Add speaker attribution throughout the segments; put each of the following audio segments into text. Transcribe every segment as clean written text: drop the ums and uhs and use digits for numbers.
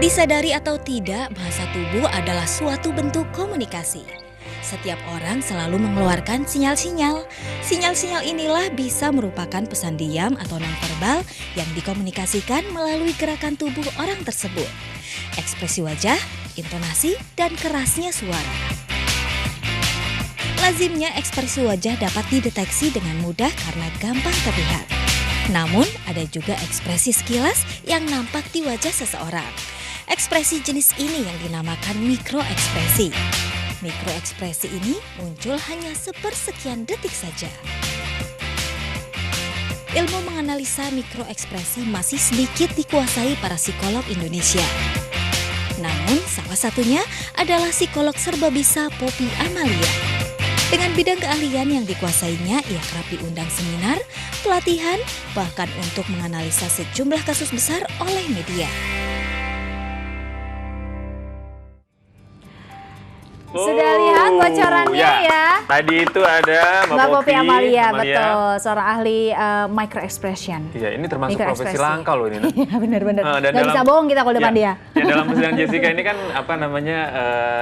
Speaker 1: Disadari atau tidak, bahasa tubuh adalah suatu bentuk komunikasi. Setiap orang selalu mengeluarkan sinyal-sinyal. Sinyal-sinyal inilah bisa merupakan pesan diam atau nonverbal yang dikomunikasikan melalui gerakan tubuh orang tersebut. Ekspresi wajah, intonasi, dan kerasnya suara. Lazimnya ekspresi wajah dapat dideteksi dengan mudah karena gampang terlihat. Namun, ada juga ekspresi sekilas yang nampak di wajah seseorang. Ekspresi jenis ini yang dinamakan mikroekspresi. Mikroekspresi ini muncul hanya sepersekian detik saja. Ilmu menganalisa mikroekspresi masih sedikit dikuasai para psikolog Indonesia. Namun, salah satunya adalah psikolog serbabisa Poppy Amalia. Dengan bidang keahlian yang dikuasainya, ia kerap diundang seminar, pelatihan, bahkan untuk menganalisa sejumlah kasus besar oleh media.
Speaker 2: Sudah lihat bocorannya ya.
Speaker 3: Tadi itu ada
Speaker 2: Mbak Poppy Amalia, betul, seorang ahli microexpression.
Speaker 3: Iya, ini termasuk profesi langka loh ini.
Speaker 2: Iya, benar-benar.
Speaker 3: Dan
Speaker 2: Gak bisa bohong kita kalau depan dia.
Speaker 3: Ya, dalam persidangan Jessica ini kan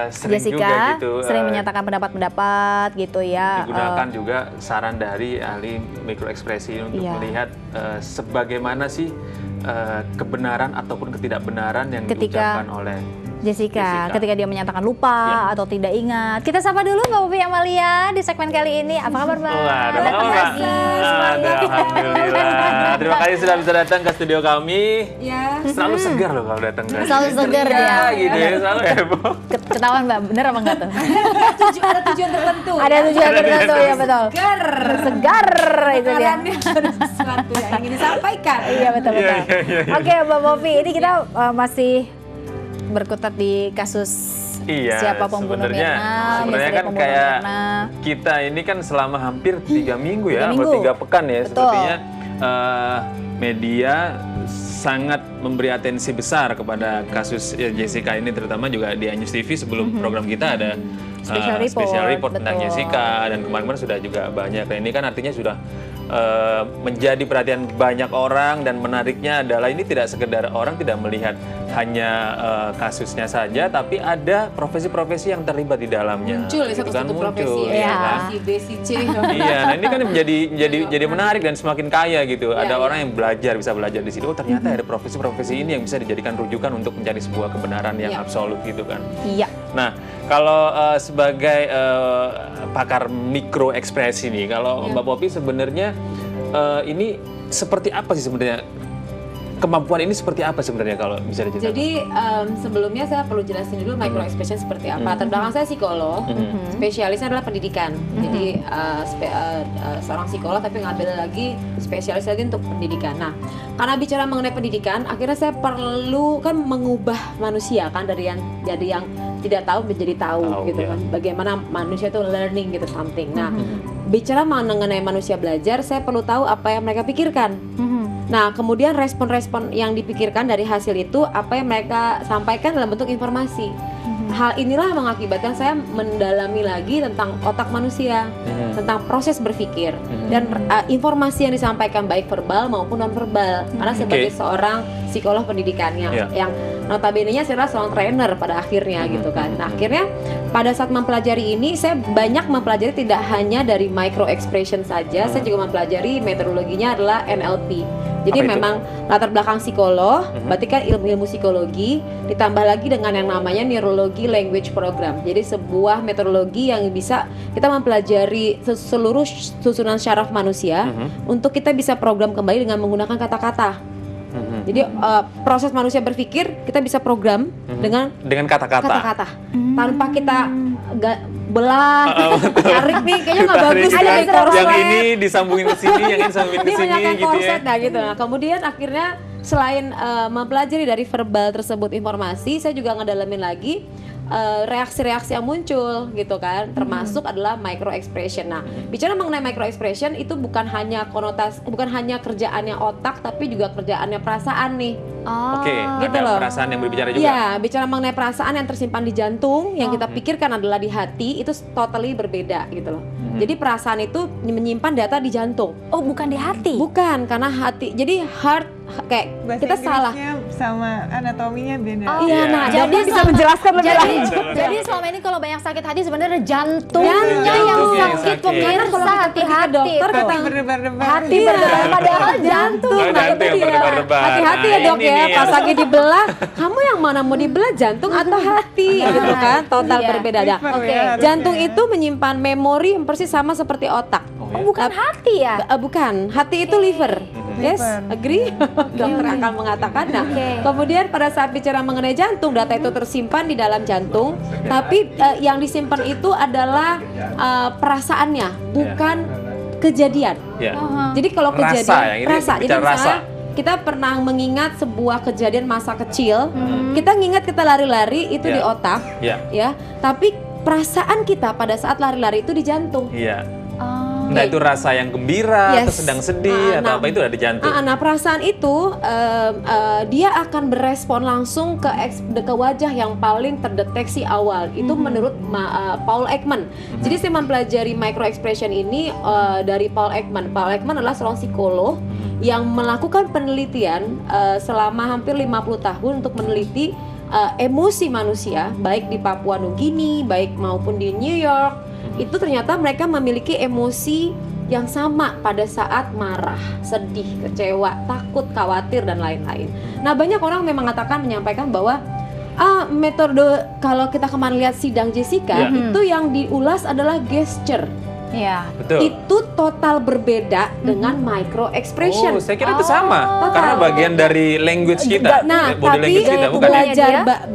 Speaker 3: sering
Speaker 2: Jessica
Speaker 3: juga gitu.
Speaker 2: Sering menyatakan pendapat-pendapat gitu ya.
Speaker 3: Digunakan juga saran dari ahli mikroekspresi untuk melihat sebagaimana sih kebenaran ataupun ketidakbenaran yang diucapkan oleh Jessica
Speaker 2: ketika dia menyatakan lupa atau tidak ingat. Kita sapa dulu Mbak Poppy Amalia di segmen kali ini. Apa kabar Mbak?
Speaker 3: Datang lagi. Alhamdulillah. Terima kasih sudah bisa datang ke studio kami.
Speaker 4: Ya.
Speaker 3: Selalu segar loh kalau datang ke
Speaker 2: Selalu segar ya.
Speaker 3: Gitu ya, selalu heboh.
Speaker 2: Ketahuan Mbak, bener apa enggak tuh?
Speaker 4: Ada tujuan tertentu.
Speaker 2: Ada tujuan tertentu ya, betul.
Speaker 4: Segar
Speaker 2: itu dia.
Speaker 4: ada sesuatu yang ingin disampaikan.
Speaker 2: Iya betul. Oke Mbak Poppy, ini kita masih berkutat di kasus siapa pembunuh Mirna.
Speaker 3: Sebenarnya kan kayak kita ini kan selama hampir 3 minggu ya, atau 3 pekan ya. Sepertinya media sangat memberi atensi besar kepada kasus Jessica ini, terutama juga di News TV sebelum program kita ada special report tentang Jessica, dan kemarin-kemarin sudah juga banyak. Dan ini kan artinya sudah menjadi perhatian banyak orang, dan menariknya adalah ini tidak sekedar orang tidak melihat hanya kasusnya saja, tapi ada profesi-profesi yang terlibat di dalamnya.
Speaker 4: Muncul satu-satu profesi ya. Si B, si C.
Speaker 3: Iya, nah ini kan menjadi menarik dan semakin kaya gitu. Ada orang yang bisa belajar di sini. Oh ternyata ada profesi-profesi ini yang bisa dijadikan rujukan untuk mencari sebuah kebenaran yang absolut gitu kan. Iya. Nah kalau sebagai pakar mikroekspresi nih, kalau Mbak Poppy sebenarnya ini seperti apa sih sebenarnya? Kemampuan ini seperti apa sebenarnya kalau bisa diceritakan?
Speaker 4: Jadi sebelumnya saya perlu jelasin dulu microexpression seperti apa. Terbelakang saya psikolog, spesialisnya adalah pendidikan. Jadi seorang psikolog tapi ngambil lagi spesialis lagi untuk pendidikan. Nah, karena bicara mengenai pendidikan, akhirnya saya perlu kan mengubah manusia kan dari yang tidak tahu menjadi tahu gitu kan. Bagaimana manusia itu learning gitu something. Nah, bicara mengenai manusia belajar, saya perlu tahu apa yang mereka pikirkan. Nah, kemudian respon-respon yang dipikirkan dari hasil itu apa yang mereka sampaikan dalam bentuk informasi. Hal inilah mengakibatkan saya mendalami lagi tentang otak manusia, tentang proses berpikir, dan informasi yang disampaikan baik verbal maupun non verbal. Karena sebagai seorang psikolog pendidikan yang notabene-nya saya adalah seorang trainer pada akhirnya gitu kan. Nah, akhirnya pada saat mempelajari ini saya banyak mempelajari tidak hanya dari microexpression saja, saya juga mempelajari metodologinya adalah NLP. Jadi memang latar belakang psikolog, berarti kan ilmu psikologi, ditambah lagi dengan yang namanya neurologi language program. Jadi sebuah metodologi yang bisa kita mempelajari seluruh susunan syaraf manusia untuk kita bisa program kembali dengan menggunakan kata-kata. Jadi proses manusia berpikir kita bisa program dengan kata-kata. Tanpa kita tarik nih kayaknya nggak bagus
Speaker 3: yang ini disambungin ke sini, yang ini disambungin ke sini gitu ya.
Speaker 4: Nah, kemudian akhirnya selain mempelajari dari verbal tersebut informasi, saya juga ngedalamin lagi reaksi-reaksi yang muncul gitu kan, termasuk adalah microexpression. Nah, bicara mengenai microexpression itu bukan hanya kerjaannya otak, tapi juga kerjaannya perasaan nih. Gitu
Speaker 3: ada
Speaker 4: loh.
Speaker 3: Perasaan yang berbicara juga.
Speaker 4: Iya, bicara mengenai perasaan yang tersimpan di jantung, yang kita pikirkan adalah di hati, itu totally berbeda gitu loh. Jadi perasaan itu menyimpan data di jantung.
Speaker 2: Oh, bukan di hati?
Speaker 4: Bukan, karena hati. Jadi heart kayak
Speaker 5: bahasa
Speaker 4: kita salah.
Speaker 5: sama anatominya beda.
Speaker 2: Oh,
Speaker 4: iya, nah
Speaker 2: jadi
Speaker 4: bisa menjelaskan lebih
Speaker 2: lanjut. Jadi selama ini kalau banyak sakit hati sebenarnya jantungnya yang sakit. Pemirsa
Speaker 4: kalau hati-hati dokter
Speaker 5: Hati berdebar-debar.
Speaker 2: Hati berdebar padahal jantung.
Speaker 3: Nah, jantung yang berdebar-debar.
Speaker 4: Hati-hati ya dok ya, pas lagi dibelah, kamu yang mana mau dibelah, jantung atau hati gitu kan, total berbeda.
Speaker 2: Oke.
Speaker 4: Jantung itu menyimpan memori yang persis sama seperti otak.
Speaker 2: Oh, bukan hati ya?
Speaker 4: Bukan, hati itu liver. Yes, agree? Dokter akan mengatakan. Nah, kemudian pada saat bicara mengenai jantung, data itu tersimpan di dalam jantung, tapi yang disimpan itu adalah perasaannya, bukan kejadian. Jadi kalau kejadian, rasa. Jadi misalnya kita pernah mengingat sebuah kejadian masa kecil, kita ngingat kita lari-lari itu di otak, ya. Tapi perasaan kita pada saat lari-lari itu di jantung.
Speaker 3: Nah itu rasa yang gembira atau sedang sedih atau apa itu ada di jantung.
Speaker 4: Nah perasaan itu dia akan berespon langsung ke wajah yang paling terdeteksi awal. Itu menurut Paul Ekman. Jadi saya mempelajari micro expression ini dari Paul Ekman. Paul Ekman adalah seorang psikolog yang melakukan penelitian selama hampir 50 tahun untuk meneliti emosi manusia, baik di Papua Nugini, baik maupun di New York. Itu ternyata mereka memiliki emosi yang sama pada saat marah, sedih, kecewa, takut, khawatir, dan lain-lain. Nah banyak orang memang menyampaikan bahwa metode kalau kita kemarin lihat sidang Jessica, itu yang diulas adalah gesture.
Speaker 2: Iya.
Speaker 3: Betul.
Speaker 4: Itu total berbeda dengan micro expression.
Speaker 3: Oh, saya kira itu sama. Karena bagian dari language kita.
Speaker 4: Nah,
Speaker 3: body language kita, bukan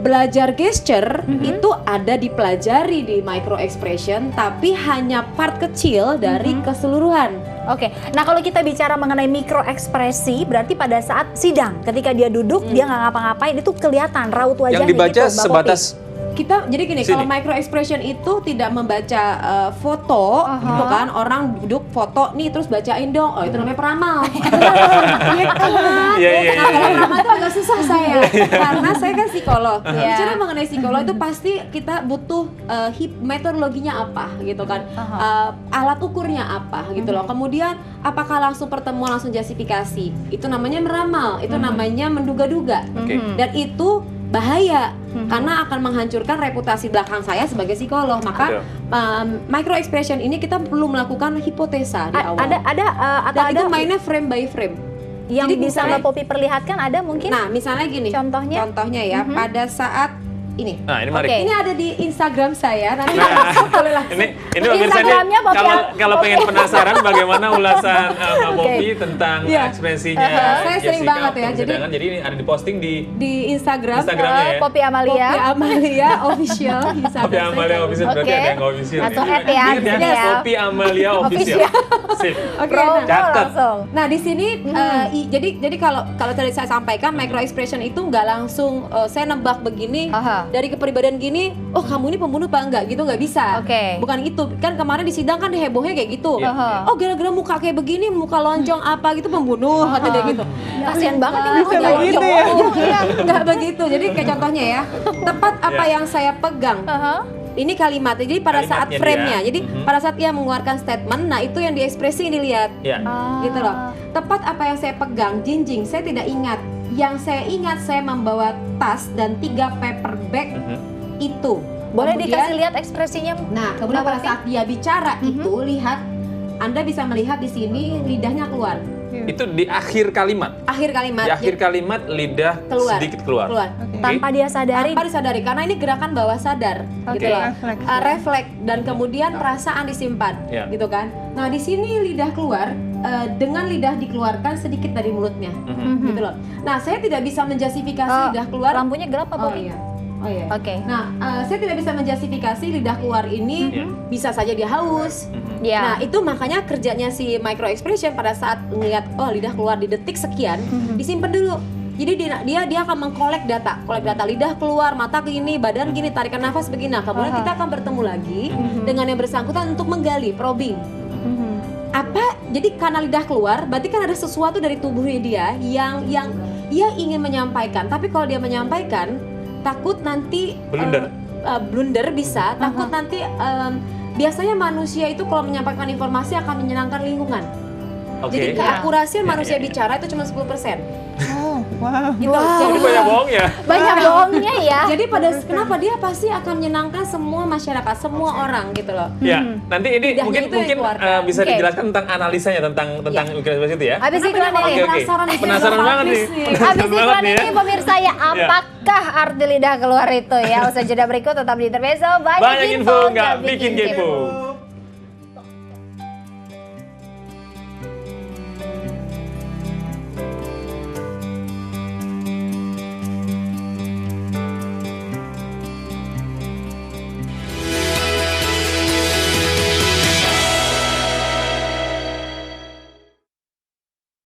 Speaker 4: belajar gesture itu ada dipelajari di micro expression, tapi hanya part kecil dari keseluruhan.
Speaker 2: Oke, nah kalau kita bicara mengenai mikro ekspresi, berarti pada saat sidang, ketika dia duduk, dia nggak ngapa-ngapain, itu kelihatan raut wajahnya.
Speaker 3: Yang dibaca
Speaker 2: gitu,
Speaker 3: sebatas
Speaker 4: kita jadi gini, kalau micro expression itu tidak membaca foto, gitu kan, orang duduk foto nih terus bacain dong, oh itu namanya peramal. Kalau peramal itu agak susah saya, karena saya kan psikolog. Bicara mengenai psikolog itu pasti kita butuh metodologinya apa, gitu kan, alat ukurnya apa, gitu loh. Kemudian apakah langsung pertemuan langsung justifikasi? Itu namanya meramal, itu namanya menduga-duga, dan itu bahaya karena akan menghancurkan reputasi belakang saya sebagai psikolog. Maka micro expression ini kita perlu melakukan hipotesa di awal. Dan itu mainnya frame by frame.
Speaker 2: Yang jadi bisa Mbak Poppy perlihatkan ada mungkin?
Speaker 4: Nah misalnya gini, contohnya ya, pada saat ini.
Speaker 3: Nah, ini mari.
Speaker 4: Ini ada di Instagram saya. Nanti boleh langsung.
Speaker 3: Ini pemirsa kalau pengen penasaran bagaimana ulasan Mbak Poppy tentang ekspresinya.
Speaker 4: Saya sering banget ya.
Speaker 3: Jadi ini ada di posting di
Speaker 4: Instagramnya
Speaker 3: ya.
Speaker 2: Poppy Amalia.
Speaker 4: Poppy Amalia official.
Speaker 3: Poppy Amalia official berarti ada yang official.
Speaker 2: Langsung add ya.
Speaker 3: Poppy Amalia official. Sip.
Speaker 4: Oke, nah di sini jadi kalau tadi saya sampaikan micro expression itu nggak langsung saya nebak begini. Dari kepribadian gini, oh kamu ini pembunuh apa enggak gitu, nggak bisa. Bukan itu. Kan kemarin di sidang kan hebohnya kayak gitu. Oh gara-gara muka kayak begini, muka lonjong apa gitu pembunuh, kata dia gitu.
Speaker 2: Kasian banget nih
Speaker 5: gitu ya.
Speaker 4: Nggak begitu. Jadi kayak contohnya ya, tepat apa yang saya pegang. Ini kalimatnya, jadi pada saat frame-nya, jadi pada saat ia mengeluarkan statement, nah itu yang diekspresi dilihat, gitu loh. Tepat apa yang saya pegang, jinjing, saya tidak ingat. Yang saya ingat, saya membawa tas dan 3 paper bag itu.
Speaker 2: Boleh dikasih lihat ekspresinya?
Speaker 4: Nah, kemudian pada saat dia bicara itu, lihat, Anda bisa melihat di sini lidahnya keluar.
Speaker 3: Itu di akhir kalimat.
Speaker 4: Akhir kalimat.
Speaker 3: Di akhir kalimat lidah sedikit keluar.
Speaker 2: Tanpa dia sadari.
Speaker 4: Tanpa disadari, karena ini gerakan bawah sadar, gitu loh. Refleks dan kemudian perasaan disimpan, gitu kan. Nah di sini lidah keluar dengan lidah dikeluarkan sedikit dari mulutnya, gitu loh. Nah saya tidak bisa menjustifikasi lidah keluar.
Speaker 2: Lampunya gelap apa?
Speaker 4: Oh iya. Nah, saya tidak bisa menjustifikasi lidah keluar ini bisa saja dia haus. Nah, itu makanya kerjanya si micro expression pada saat melihat lidah keluar di detik sekian, disimpan dulu. Jadi dia akan mengkolek data lidah keluar, mata gini, badan gini, tarikan nafas begini. Nah, kemudian kita akan bertemu lagi dengan yang bersangkutan untuk menggali, probing. Jadi karena lidah keluar, berarti kan ada sesuatu dari tubuhnya dia yang ia ingin menyampaikan. Tapi kalau dia menyampaikan takut nanti blunder bisa, takut nanti biasanya manusia itu kalau menyampaikan informasi akan menyenangkan lingkungan. Jadi keakurasian manusia bicara itu cuma 10%.
Speaker 5: Wow.
Speaker 4: Gitu.
Speaker 3: Jadi banyak bohongnya.
Speaker 2: Banyak bohongnya ya.
Speaker 4: Jadi kenapa dia pasti akan menyenangkan semua masyarakat, semua orang gitu loh.
Speaker 3: Ya, nanti ini
Speaker 4: Lidahnya
Speaker 3: mungkin
Speaker 4: itu yang keluarkan.
Speaker 3: bisa dijelaskan tentang analisanya tentang Micro Express itu ya.
Speaker 2: Habis iklan ini.
Speaker 3: Penasaran banget nih.
Speaker 2: Habis iklan
Speaker 3: nih ya.
Speaker 2: ini pemirsa ya, apakah arti lidah keluar itu ya? Usai jeda berikut tetap di Intermezzo.
Speaker 3: Banyak info nggak bikin kepo.